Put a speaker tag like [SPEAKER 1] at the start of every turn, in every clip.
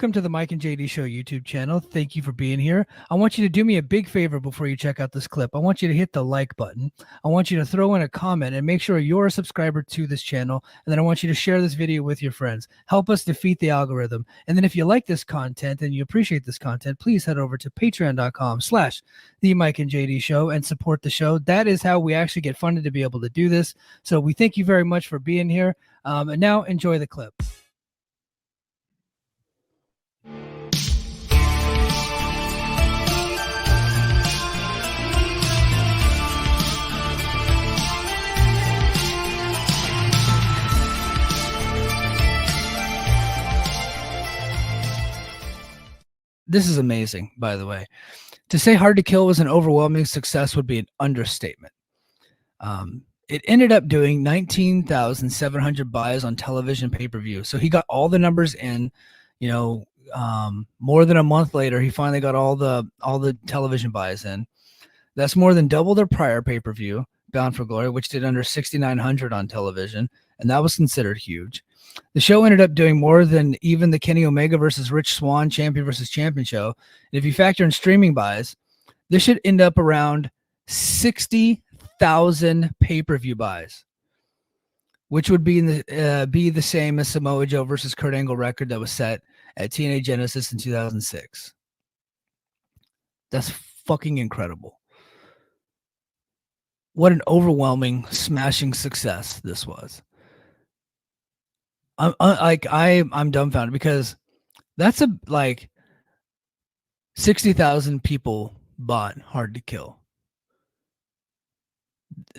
[SPEAKER 1] Welcome to the Mike and JD Show YouTube channel. Thank you for being here. I want you to do me a big favor before you check out this clip. I want you to hit the like button. I want you to throw in a comment and make sure you're a subscriber to this channel. And then I want you to share this video with your friends. Help us defeat the algorithm. And then if you like this content and you appreciate this content, please head over to patreon.com/The Mike and JD Show and support the show. That is how we actually get funded to be able to do this. So we thank you very much for being here. And now enjoy the clip. This is amazing, by the way. To say Hard to Kill was an overwhelming success would be an understatement. It ended up doing 19,700 buys on television pay-per-view. So he got all the numbers in, more than a month later, he finally got all the television buys in. That's more than double their prior pay-per-view, Bound for Glory, which did under 6,900 on television, and that was considered huge. The show ended up doing more than even the Kenny Omega versus Rich Swann champion versus champion show. And if you factor in streaming buys, this should end up around 60,000 pay-per-view buys, which would be the same as Samoa Joe versus Kurt Angle record that was set at TNA Genesis in 2006. That's fucking incredible. What an overwhelming, smashing success this was. I'm dumbfounded because that's 60,000 people bought Hard to Kill.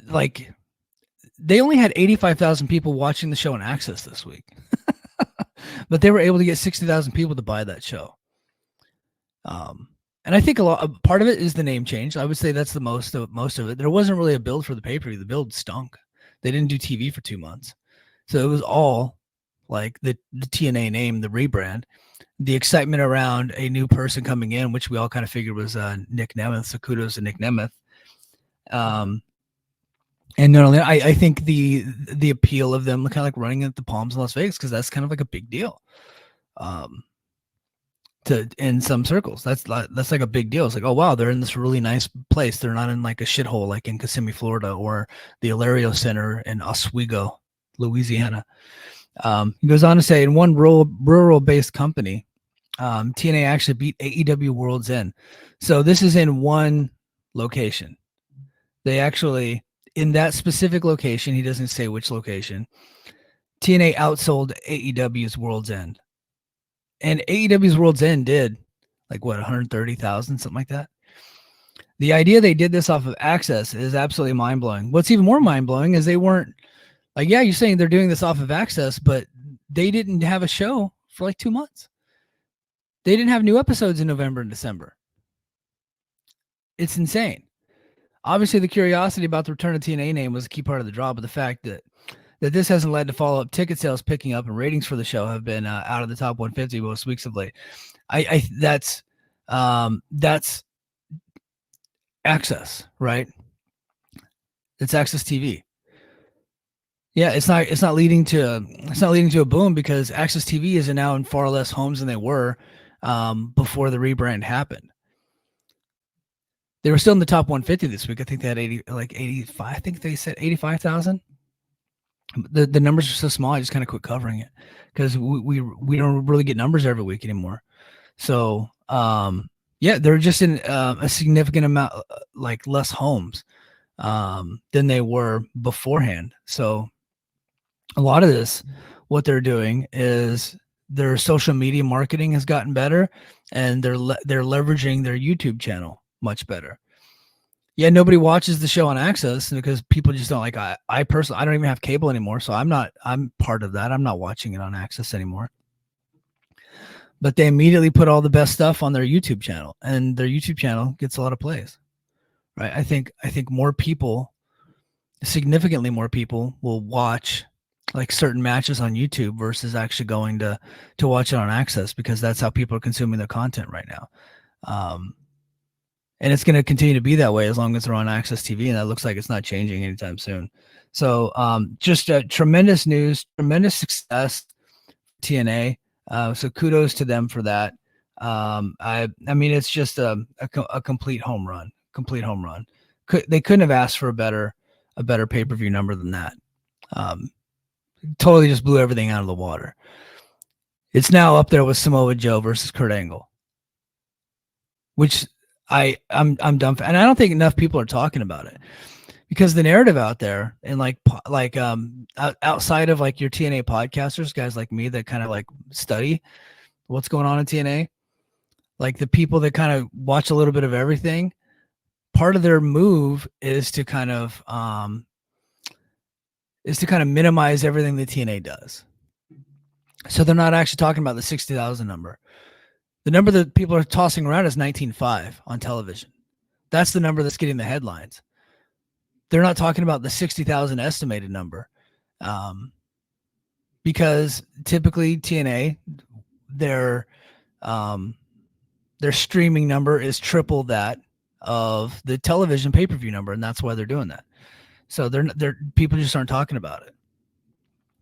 [SPEAKER 1] Like, they only had 85,000 people watching the show on AXS this week, but they were able to get 60,000 people to buy that show. And I think part of it is the name change. I would say that's the most of it. There wasn't really a build for the pay-per-view. The build stunk. They didn't do TV for 2 months, so it was all like the TNA name, the rebrand, the excitement around a new person coming in, which we all kind of figured was Nick Nemeth. So kudos to Nick Nemeth. And not only, I think the appeal of them kind of like running at the Palms in Las Vegas, because that's kind of like a big deal. In some circles, that's like a big deal. It's like, oh wow, they're in this really nice place. They're not in like a shithole like in Kissimmee, Florida, or the Hilario Center in Oswego, Louisiana. He goes on to say, in one rural-based company, TNA actually beat AEW World's End. So this is in one location. They actually, in that specific location, he doesn't say which location, TNA outsold AEW's World's End. And AEW's World's End did, 130,000, something like that. The idea they did this off of AXS is absolutely mind-blowing. What's even more mind-blowing is they weren't, yeah, you're saying they're doing this off of AXS, but they didn't have a show for 2 months. They didn't have new episodes in November and December. It's insane. Obviously, the curiosity about the return of TNA name was a key part of the draw, but the fact that this hasn't led to follow-up ticket sales picking up and ratings for the show have been out of the top 150 most weeks of late. That's AXS, right? It's AXS TV. Yeah, it's not leading to a boom because AXS TV is now in far less homes than they were before the rebrand happened. They were still in the top 150 this week. I think they had 85. I think they said 85,000. The numbers are so small. I just kind of quit covering it because we don't really get numbers every week anymore. So yeah, they're just in a significant amount less homes than they were beforehand. So a lot of this, what they're doing is their social media marketing has gotten better, and they're leveraging their YouTube channel much better. Yeah, nobody watches the show on AXS because people just don't like. I personally, I don't even have cable anymore, so I'm part of that. I'm not watching it on AXS anymore. But they immediately put all the best stuff on their YouTube channel, and their YouTube channel gets a lot of plays, right? I think more people, significantly more people, will watch certain matches on YouTube versus actually going to watch it on AXS, because that's how people are consuming their content right now. And it's going to continue to be that way as long as they're on AXS TV, and that looks like it's not changing anytime soon. So just tremendous news, tremendous success, TNA. So kudos to them for that. I mean, it's just a complete home run. Complete home run. They couldn't have asked for a better pay-per-view number than that. Totally just blew everything out of the water. It's now up there with Samoa Joe versus Kurt Angle, which I'm done for, and I don't think enough people are talking about it, because the narrative out there, and like outside of like your TNA podcasters, guys like me that kind of like study what's going on in TNA, like the people that kind of watch a little bit of everything, part of their move is to kind of minimize everything that TNA does. So they're not actually talking about the 60,000 number. The number that people are tossing around is 19.5 on television. That's the number that's getting the headlines. They're not talking about the 60,000 estimated number, because typically TNA, their streaming number is triple that of the television pay-per-view number, and that's why they're doing that. So they're people just aren't talking about it.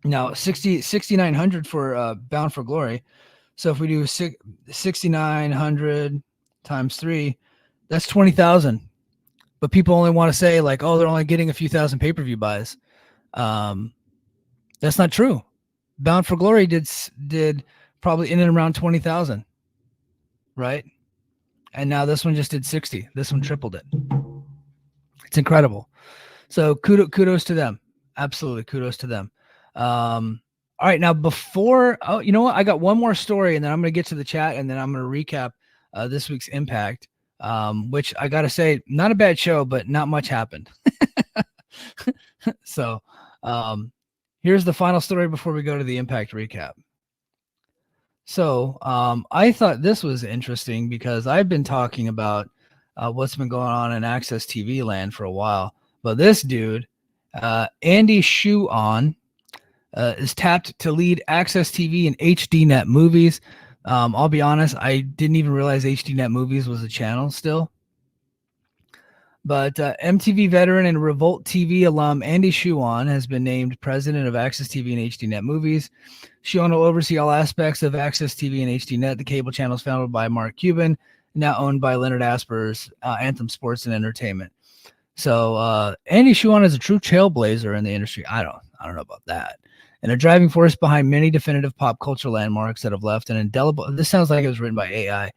[SPEAKER 1] Now 6,900 for Bound for Glory. So if we do 6,900 times 3, that's 20,000. But people only want to say like, oh, they're only getting a few thousand pay-per-view buys. That's not true. Bound for Glory did probably in and around 20,000, right? And now this one just did 60. This one tripled it. It's incredible. So kudos to them. Absolutely, kudos to them. All right, now before, you know what? I got one more story, and then I'm going to get to the chat, and then I'm going to recap this week's Impact, which I got to say, not a bad show, but not much happened. So here's the final story before we go to the Impact recap. So I thought this was interesting because I've been talking about what's been going on in AXS TV land for a while. But this dude, Andy Shuon, is tapped to lead AXS TV and HDNet Movies. I'll be honest, I didn't even realize HDNet Movies was a channel still. But MTV veteran and Revolt TV alum Andy Shuon has been named president of AXS TV and HDNet Movies. Shuon will oversee all aspects of AXS TV and HDNet, the cable channels founded by Mark Cuban, now owned by Leonard Asper's Anthem Sports and Entertainment. So Andy Shuon is a true trailblazer in the industry. I don't know about that. And a driving force behind many definitive pop culture landmarks that have left an indelible. This sounds like it was written by AI.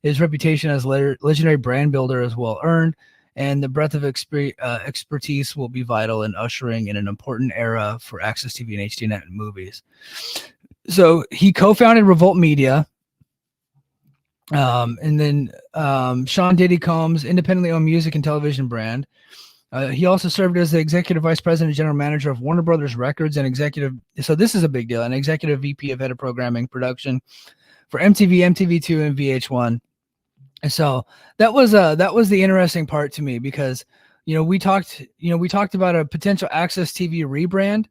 [SPEAKER 1] His reputation as legendary brand builder is well earned, and the breadth of expertise will be vital in ushering in an important era for AXS TV and HDNet Movies. So he co-founded Revolt Media, and then Sean Diddy Combs, independently owned music and television brand. He also served as the executive vice president and general manager of Warner Brothers Records and executive. So this is a big deal. An executive VP of head of programming production for MTV, MTV2, and VH1. And so that was the interesting part to me because, we talked about a potential AXS TV rebrand,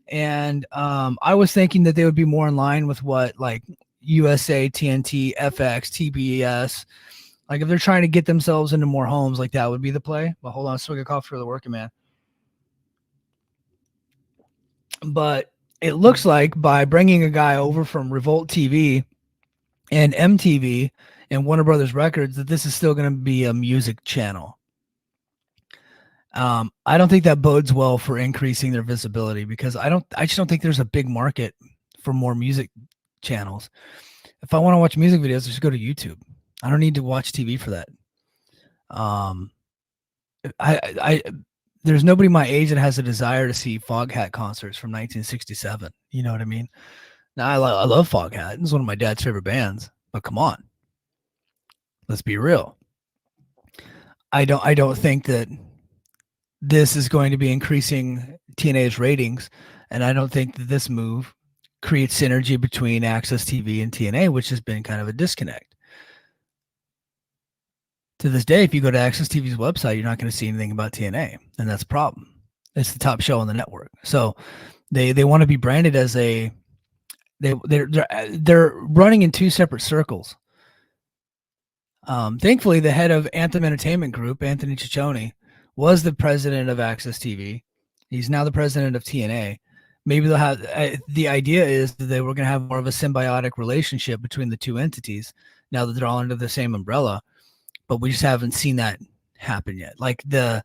[SPEAKER 1] and I was thinking that they would be more in line with what like USA, TNT, FX, TBS. Like if they're trying to get themselves into more homes, like that would be the play. But hold on, swig of coffee for the working man. But it looks like by bringing a guy over from Revolt TV and MTV and Warner Brothers Records, that this is still going to be a music channel. I don't think that bodes well for increasing their visibility because I just don't think there's a big market for more music channels. If I want to watch music videos, just go to YouTube. I don't need to watch TV for that. There's nobody my age that has a desire to see Foghat concerts from 1967. You know what I mean? Now I love Foghat. It's one of my dad's favorite bands. But come on, let's be real. I don't think that this is going to be increasing TNA's ratings, and I don't think that this move creates synergy between AXS TV and TNA, which has been kind of a disconnect. To this day, if you go to AXS TV's website, you're not going to see anything about TNA, and that's a problem. It's the top show on the network, so they want to be branded as they're running in two separate circles. Thankfully, the head of Anthem Entertainment Group, Anthony Ciccione, was the president of AXS TV. He's now the president of TNA, Maybe they'll have the idea is that they were going to have more of a symbiotic relationship between the two entities now that they're all under the same umbrella, but we just haven't seen that happen yet. Like the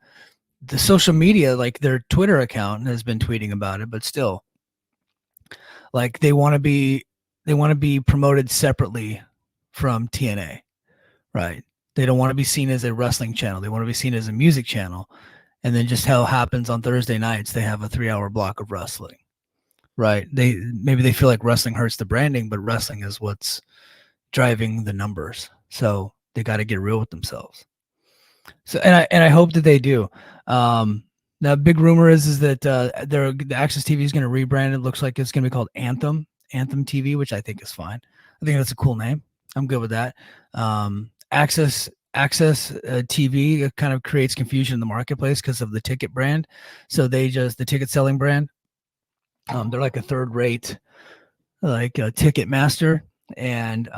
[SPEAKER 1] social media, like their Twitter account has been tweeting about it, but still, like they want to be promoted separately from TNA, right? They don't want to be seen as a wrestling channel. They want to be seen as a music channel. And then just how happens on Thursday nights, they have a 3-hour block of wrestling, right? Maybe they feel like wrestling hurts the branding, but wrestling is what's driving the numbers. So they got to get real with themselves. So and I hope that they do. Now, big rumor is that the AXS TV is going to rebrand. It looks like it's going to be called Anthem TV, which I think is fine. I think that's a cool name. I'm good with that. AXS TV kind of creates confusion in the marketplace because of the ticket brand. So the ticket selling brand. They're like a third rate, like a ticket master, and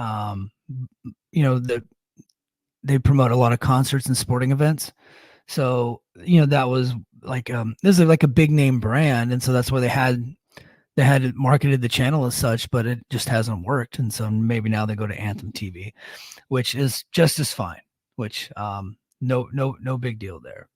[SPEAKER 1] they promote a lot of concerts and sporting events. So, that was like, this is like a big name brand. And so that's why they had marketed the channel as such, but it just hasn't worked. And so maybe now they go to Anthem TV, which is just as fine, which, no big deal there.